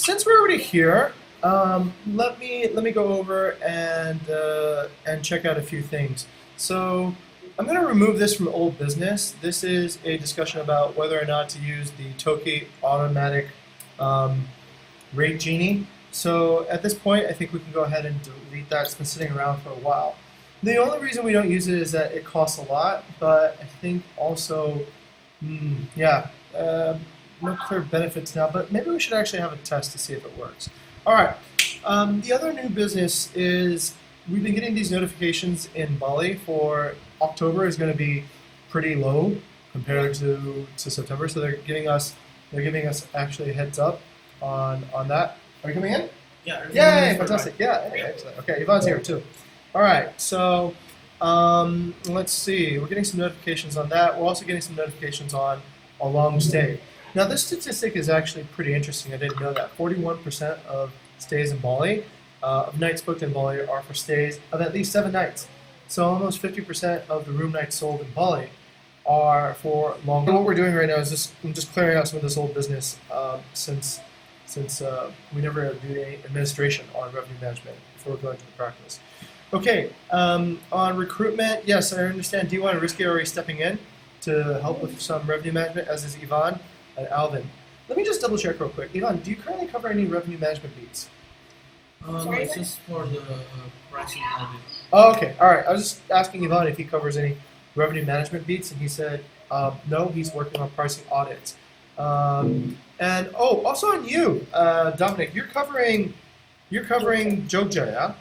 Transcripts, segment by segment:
since we're already here, let me go over and check out a few things. So I'm going to remove this from old business. This is a discussion about whether or not to use the Toki automatic um, rate genie. So at this point, I think we can go ahead and delete that. It's been sitting around for a while. The only reason we don't use it is that it costs a lot, but I think also, yeah, no clear benefits now, but maybe we should actually have a test to see if it works. All right. The other new business is we've been getting these notifications in Bali for October is going to be pretty low compared to September, so they're giving us actually a heads up on that. Are you coming in? Yeah. Yay! Fantastic. Yeah. Excellent. Okay, Yvonne's here too. All right. So let's see. We're getting some notifications on that. We're also getting some notifications on a long stay. Now, this statistic is actually pretty interesting. I didn't know that. 41% of stays in Bali, of nights booked in Bali, are for stays of at least 7 nights. So almost 50% of the room nights sold in Bali are for longer. What we're doing right now is I'm just clearing out some of this old business since we never do any administration on revenue management before we go into the practice. Okay, on recruitment, yes, I understand D1 and Risky are already stepping in to help with some revenue management, as is Yvonne and Alvin. Let me just double check real quick. Yvonne, do you currently cover any revenue management beats? It's just for the pricing audit. Oh, okay, all right. I was just asking Yvonne if he covers any revenue management beats, and he said no, he's working on pricing audits. And also on you, Dominic, you're covering Jogja,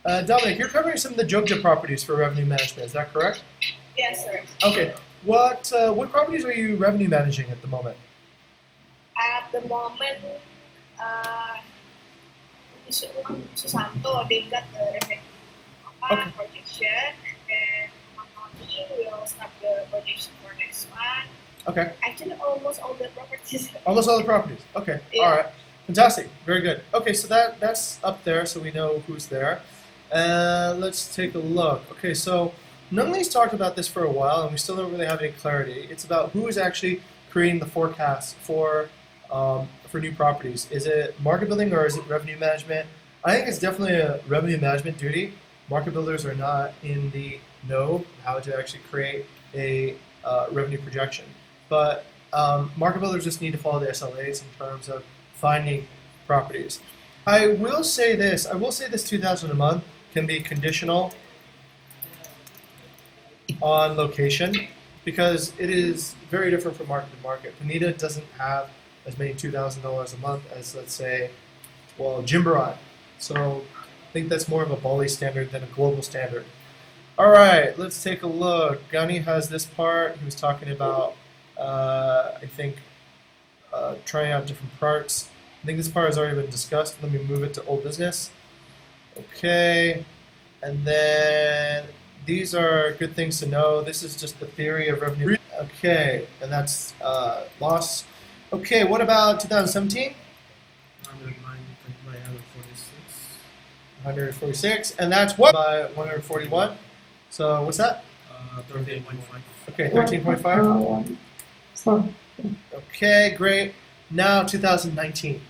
yeah? Dominic, you're covering some of the Jogja properties for revenue management. Is that correct? Yes, sir. Okay. What properties are you revenue managing at the moment? At the moment, Susanto, they got the revenue projection, and Mami will start the projection for next month. Okay. Actually, almost all the properties. Almost all the properties. Okay. Yeah. All right. Fantastic. Very good. Okay, so that's up there, so we know who's there. Let's take a look. Okay, so Nungli's talked about this for a while, and we still don't really have any clarity. It's about who is actually creating the forecast for new properties. Is it market building or is it revenue management? I think it's definitely a revenue management duty. Market builders are not in the know how to actually create a revenue projection, but market builders just need to follow the SLAs in terms of finding properties. I will say this 2,000 a month can be conditional on location because it is very different from market to market. Punita doesn't have as many $2,000 a month as, let's say, Jimbaran. So I think that's more of a Bali standard than a global standard. All right, let's take a look. Gani has this part. He was talking about, I think, trying out different parts. I think this part has already been discussed. Let me move it to old business. Okay, and then these are good things to know. This is just the theory of revenue. Okay, and that's loss. Okay, what about 2017? 146, and that's what by 141. So what's that? 13.5. Okay, 13.5. Okay, great. Now 2019.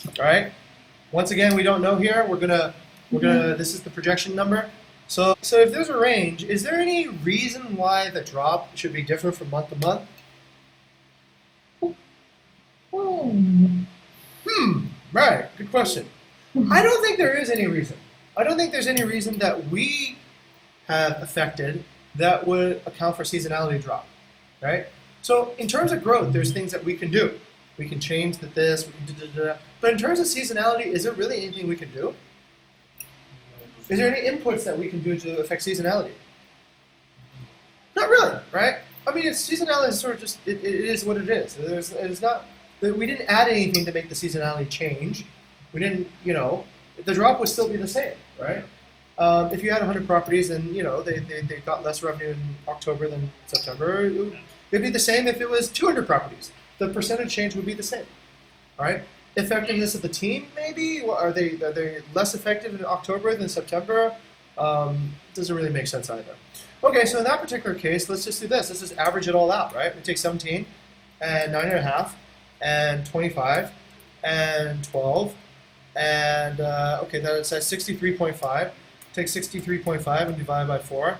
All right. Once again, we don't know here. We're gonna. This is the projection number. So if there's a range, is there any reason why the drop should be different from month to month? Right. Good question. I don't think there is any reason. I don't think there's any reason that we have affected that would account for seasonality drop, right? So in terms of growth, there's things that we can do. We can change this, we can do. But in terms of seasonality, is there really anything we can do? Is there any inputs that we can do to affect seasonality? Not really, right? I mean, seasonality is sort of just, it is what it is. It's not, we didn't add anything to make the seasonality change. We didn't, the drop would still be the same, right? If you had 100 properties and, they got less revenue in October than September, it'd be the same if it was 200 properties. The percentage change would be the same, all right? Effectiveness of the team, maybe? Are they less effective in October than September? Doesn't really make sense either. Okay, so in that particular case, let's just do this. Let's just average it all out, right? We take 17 and 9.5, and 25, and 12, and okay, that says 63.5. Take 63.5 and divide by 4.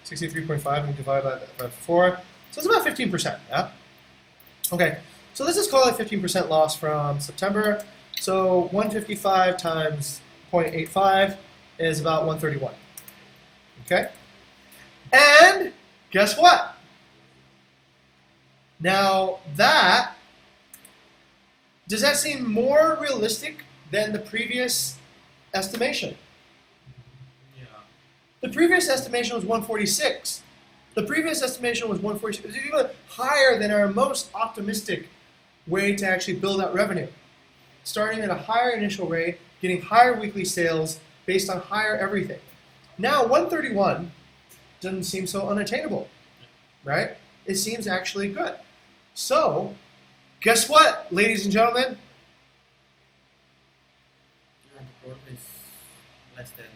63.5 and divide by 4. So it's about 15%, yeah? Okay, so let's just call it 15% loss from September. So 155 times 0.85 is about 131. Okay? And guess what? Now does that seem more realistic than the previous estimation? Yeah. The previous estimation was 146. The previous estimation was 146. It was even higher than our most optimistic way to actually build out revenue. Starting at a higher initial rate, getting higher weekly sales based on higher everything. Now 131 doesn't seem so unattainable, right? It seems actually good. So, guess what, ladies and gentlemen? Yeah, the growth is less than 12%.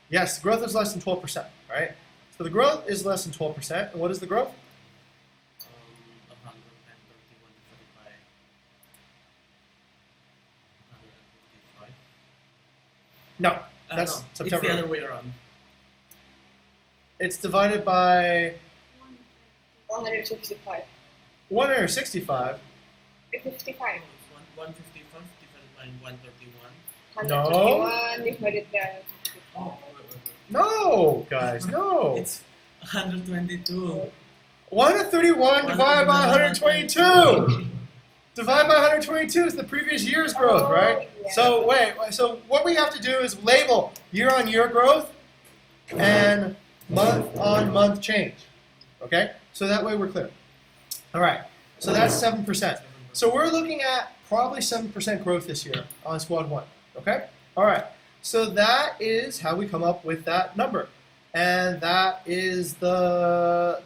Yes, the growth is less than 12%, right? So the growth is less than 12%. And what is the growth? 131 divided by 155. No, that's No, September. it's the other way around. It's divided by 155. 165. 55. It's 155 divided by 131. 151 divided by Oh, wait. No, guys, no. It's 122. 131 divided by 122. Divided by 122 is the previous year's growth, right? yeah. So so what we have to do is label year-on-year growth and month-on-month change. Okay? So that way we're clear. All right. So that's 7%. So we're looking at probably 7% growth this year on squad 1. Okay? All right. So that is how we come up with that number. And that is the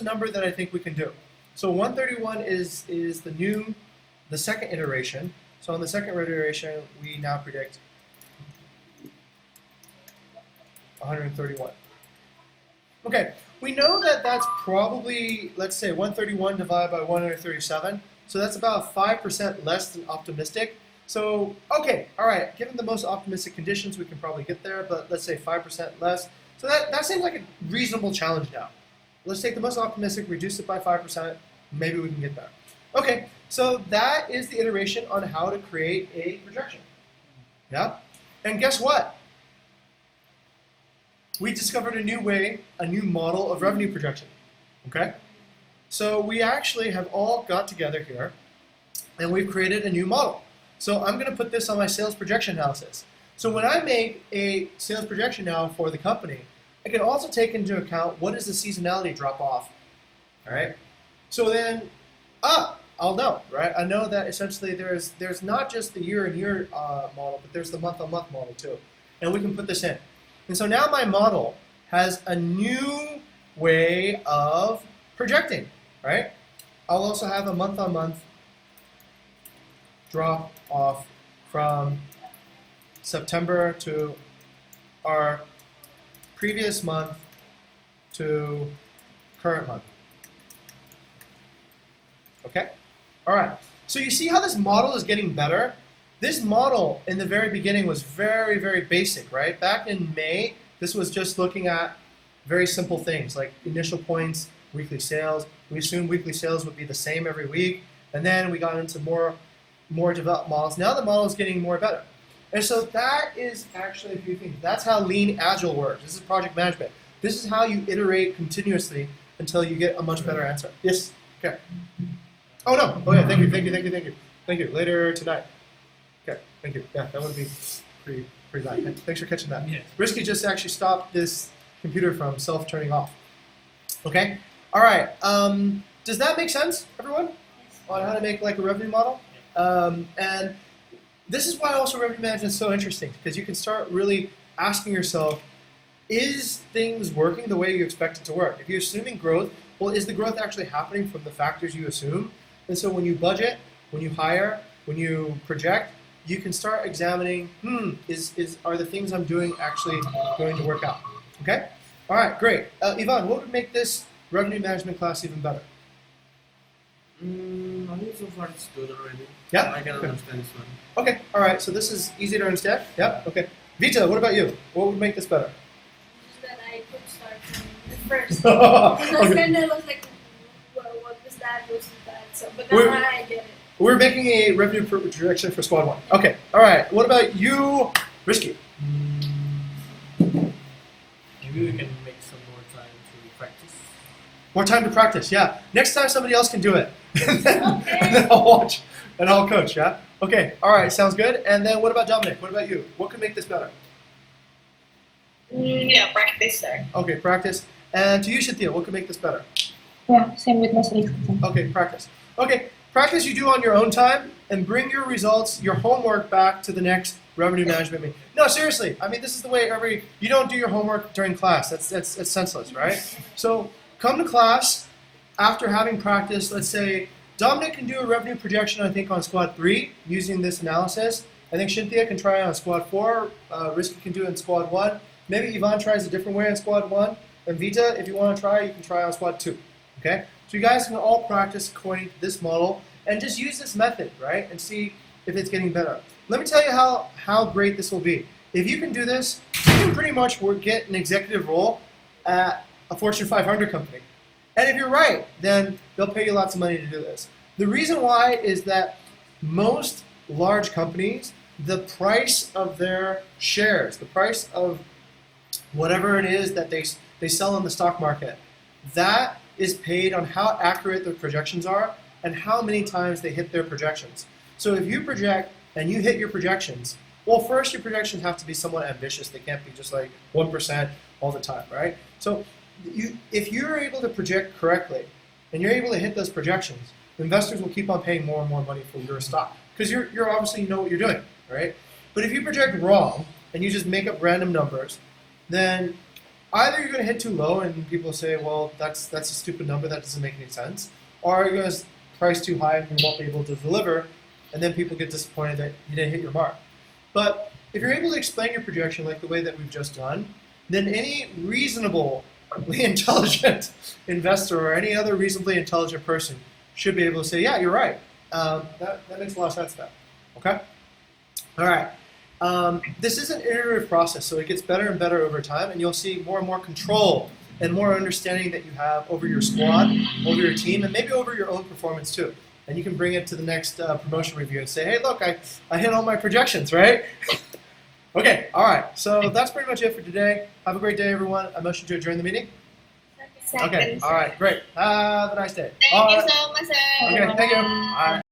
number that I think we can do. So 131 is the second iteration. So on the second iteration, we now predict 131. Okay, we know that that's probably, let's say, 131 divided by 137. So that's about 5% less than optimistic. So, okay, all right, given the most optimistic conditions, we can probably get there, but let's say 5% less. So that seems like a reasonable challenge now. Let's take the most optimistic, reduce it by 5%, maybe we can get there. Okay, so that is the iteration on how to create a projection. Yeah? And guess what? We discovered a new way, a new model of revenue projection. Okay? So we actually have all got together here, and we've created a new model. So I'm going to put this on my sales projection analysis. So when I make a sales projection now for the company, I can also take into account what is the seasonality drop off. All right? So then, I'll know, right? I know that essentially there's not just the year-on-year model, but there's the month-on-month model too. And we can put this in. And so now my model has a new way of projecting, right? I'll also have a month-on-month drop off from September to our previous month to current month. Okay? All right. So you see how this model is getting better? This model in the very beginning was very, very basic, right? Back in May, this was just looking at very simple things like initial points, weekly sales. We assumed weekly sales would be the same every week. And then we got into more developed models. Now the model is getting more better. And so that is actually a few things. That's how lean agile works. This is project management. This is how you iterate continuously until you get a much better answer. Yes? Okay. Oh no. Oh yeah, thank you. Thank you. Later tonight. Okay, thank you. Yeah, that would be pretty bad. Thanks for catching that. Yes. Risky just actually stopped this computer from self-turning off. Okay? All right. Does that make sense, everyone? On how to make like a revenue model? And this is why also revenue management is so interesting, because you can start really asking yourself, is things working the way you expect it to work? If you're assuming growth, well, is the growth actually happening from the factors you assume? And so when you budget, when you hire, when you project, you can start examining, are the things I'm doing actually going to work out? Okay? All right, great. Ivan, what would make this revenue management class even better? I think so far it's good already. Yeah? I can Okay. understand this one. Okay, all right, so this is easy to understand? Yeah? Okay. Vita, what about you? What would make this better? Just that I could start from the first. Because I was Okay. kind of was like, well, what was that? What was that? So, but We're- now I get it. We're making a revenue projection for squad 1. Okay, all right. What about you, Risky? Maybe we can make some more time to practice. More time to practice, yeah. Next time somebody else can do it. and Okay. then I'll watch and I'll coach, yeah? Okay, all right, sounds good. And then what about Dominic? What about you? What could make this better? Yeah, practice, sir. Okay, practice. And to you, Cynthia, what could make this better? Yeah, same with Miss Lisa. Okay, practice. Okay, practice you do on your own time and bring your results, your homework back to the next revenue management meeting. No, seriously. I mean, this is the way you don't do your homework during class. That's senseless, right? So come to class after having practiced. Let's say Dominic can do a revenue projection, I think, on squad 3 using this analysis. I think Cynthia can try it on squad 4. Risky can do it in squad 1. Maybe Yvonne tries a different way on squad 1. And Vita, if you want to try, you can try on squad 2. Okay? So you guys can all practice according to this model and just use this method, right? And see if it's getting better. Let me tell you how great this will be. If you can do this, you can pretty much get an executive role at a Fortune 500 company. And if you're right, then they'll pay you lots of money to do this. The reason why is that most large companies, the price of their shares, the price of whatever it is that they sell on the stock market, that is paid on how accurate their projections are and how many times they hit their projections. So if you project and you hit your projections, well, first your projections have to be somewhat ambitious. They can't be just like 1% all the time, right? So if you're able to project correctly and you're able to hit those projections, investors will keep on paying more and more money for your stock because you're obviously you know what you're doing, right? But if you project wrong and you just make up random numbers, then either you're going to hit too low and people say, well, that's a stupid number, that doesn't make any sense, or you're going to price too high and you won't be able to deliver, and then people get disappointed that you didn't hit your mark. But if you're able to explain your projection like the way that we've just done, then any reasonably intelligent investor or any other reasonably intelligent person should be able to say, yeah, you're right. That makes a lot of sense then. Okay? All right. This is an iterative process, so it gets better and better over time, and you'll see more and more control and more understanding that you have over your squad, over your team, and maybe over your own performance too. And you can bring it to the next promotion review and say, hey, look, I hit all my projections, right? Okay, all right. So that's pretty much it for today. Have a great day, everyone. I motion to adjourn the meeting. Second, Okay, sir. all right, great. Have a nice day. Thank All you right. so much, sir. Okay, thank you. All right.